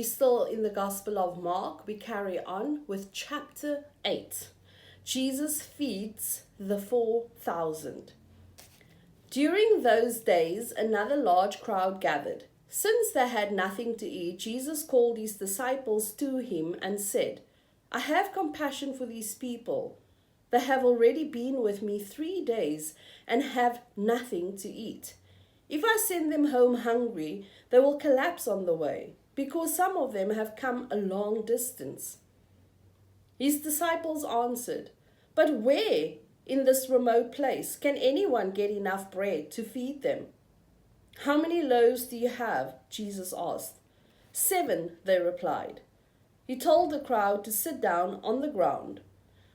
We're still in the Gospel of Mark. We carry on with chapter 8. Jesus feeds the 4,000. During those days, another large crowd gathered. Since they had nothing to eat, Jesus called his disciples to him and said, I have compassion for these people. They have already been with me 3 days and have nothing to eat. If I send them home hungry, they will collapse on the way, because some of them have come a long distance. His disciples answered, But where in this remote place can anyone get enough bread to feed them? How many loaves do you have? Jesus asked. 7, they replied. He told the crowd to sit down on the ground.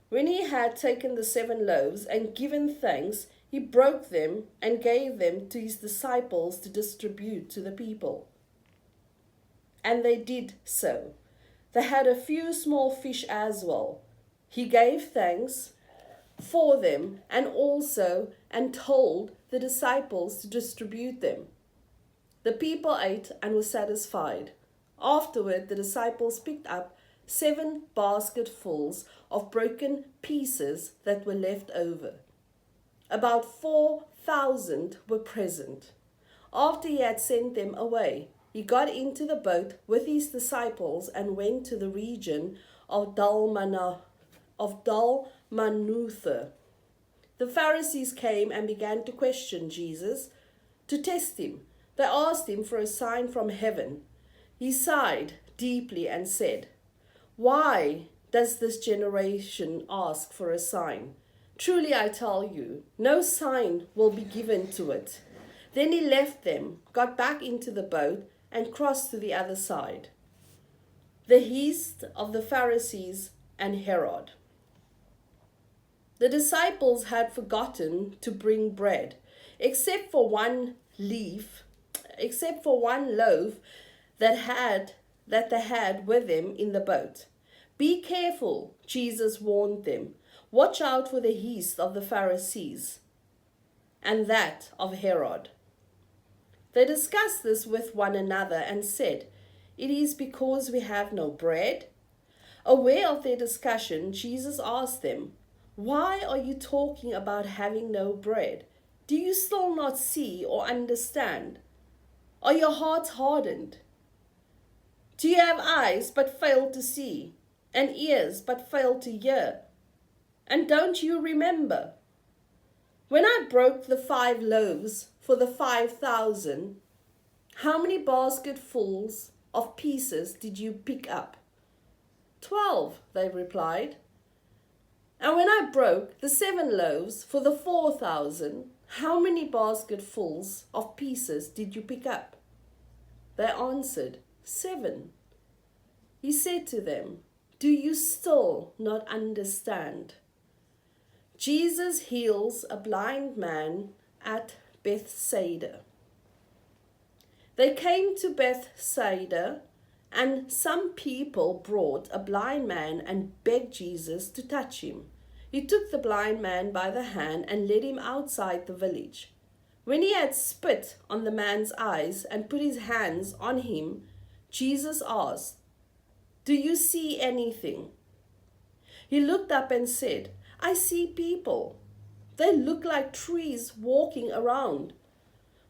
When he had taken the 7 loaves and given thanks, he broke them and gave them to his disciples to distribute to the people. And they did so. They had a few small fish as well. He gave thanks for them and told the disciples to distribute them. The people ate and were satisfied. Afterward, the disciples picked up 7 basketfuls of broken pieces that were left over. About 4,000 were present. After he had sent them away, he got into the boat with his disciples and went to the region of Dalmanutha. The Pharisees came and began to question Jesus to test him. They asked him for a sign from heaven. He sighed deeply and said, Why does this generation ask for a sign? Truly I tell you, no sign will be given to it. Then he left them, got back into the boat, and crossed to the other side. The feast of the Pharisees and Herod. The disciples had forgotten to bring bread, except for one loaf that they had with them in the boat. Be careful, Jesus warned them. Watch out for the yeast of the Pharisees and that of Herod. They discussed this with one another and said, It is because we have no bread. Aware of their discussion, Jesus asked them, Why are you talking about having no bread? Do you still not see or understand? Are your hearts hardened? Do you have eyes but fail to see, and ears but fail to hear? And don't you remember? When I broke the 5 loaves for the 5,000, how many basketfuls of pieces did you pick up? 12, they replied. And when I broke the 7 loaves for the 4,000, how many basketfuls of pieces did you pick up? They answered, 7. He said to them, Do you still not understand? Jesus heals a blind man at Bethsaida. They came to Bethsaida, and some people brought a blind man and begged Jesus to touch him. He took the blind man by the hand and led him outside the village. When he had spit on the man's eyes and put his hands on him, Jesus asked, Do you see anything? He looked up and said, I see people. They look like trees walking around.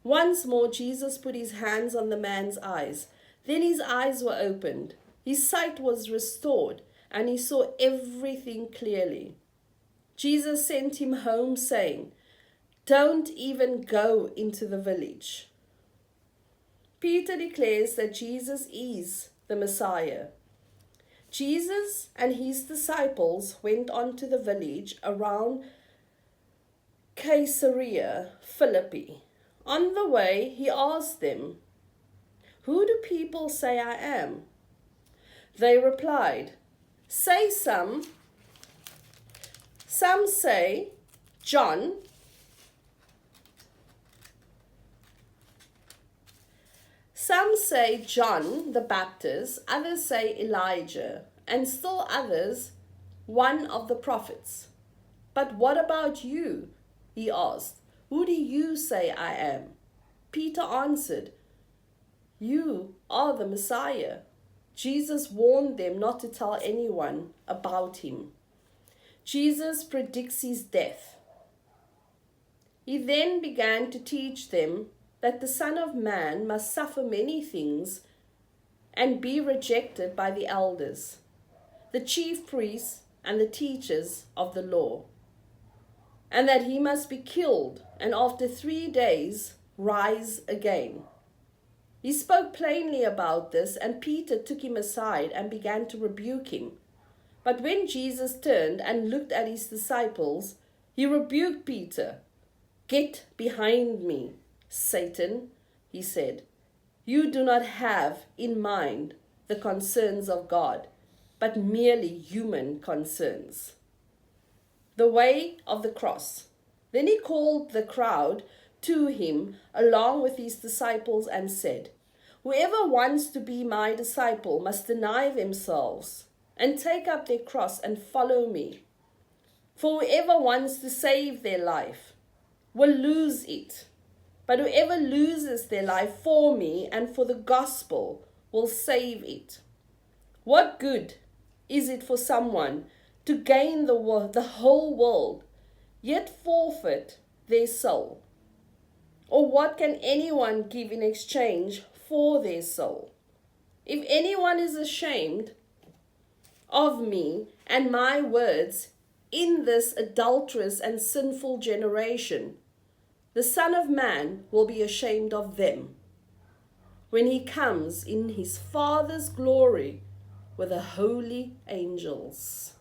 Once more, Jesus put his hands on the man's eyes. Then his eyes were opened. His sight was restored, and he saw everything clearly. Jesus sent him home, saying, Don't even go into the village. Peter declares that Jesus is the Messiah. Jesus and his disciples went on to the village around Caesarea Philippi. On the way, he asked them, Who do people say I am? They replied, Some say John, some say John the Baptist, others say Elijah, and still others, one of the prophets. But what about you? He asked. Who do you say I am? Peter answered, You are the Messiah. Jesus warned them not to tell anyone about him. Jesus predicts his death. He then began to teach them that the Son of Man must suffer many things and be rejected by the elders, the chief priests, and the teachers of the law, and that he must be killed and after 3 days rise again. He spoke plainly about this, and Peter took him aside and began to rebuke him. But when Jesus turned and looked at his disciples, he rebuked Peter. "Get behind me, Satan," he said. "You do not have in mind the concerns of God, but merely human concerns." The way of the cross. Then he called the crowd to him along with his disciples and said, "Whoever wants to be my disciple must deny themselves and take up their cross and follow me. For whoever wants to save their life will lose it, but whoever loses their life for me and for the gospel will save it. What good is it for someone to gain the whole world, yet forfeit their soul? Or what can anyone give in exchange for their soul? If anyone is ashamed of me and my words in this adulterous and sinful generation, the Son of Man will be ashamed of them when he comes in his Father's glory with the holy angels."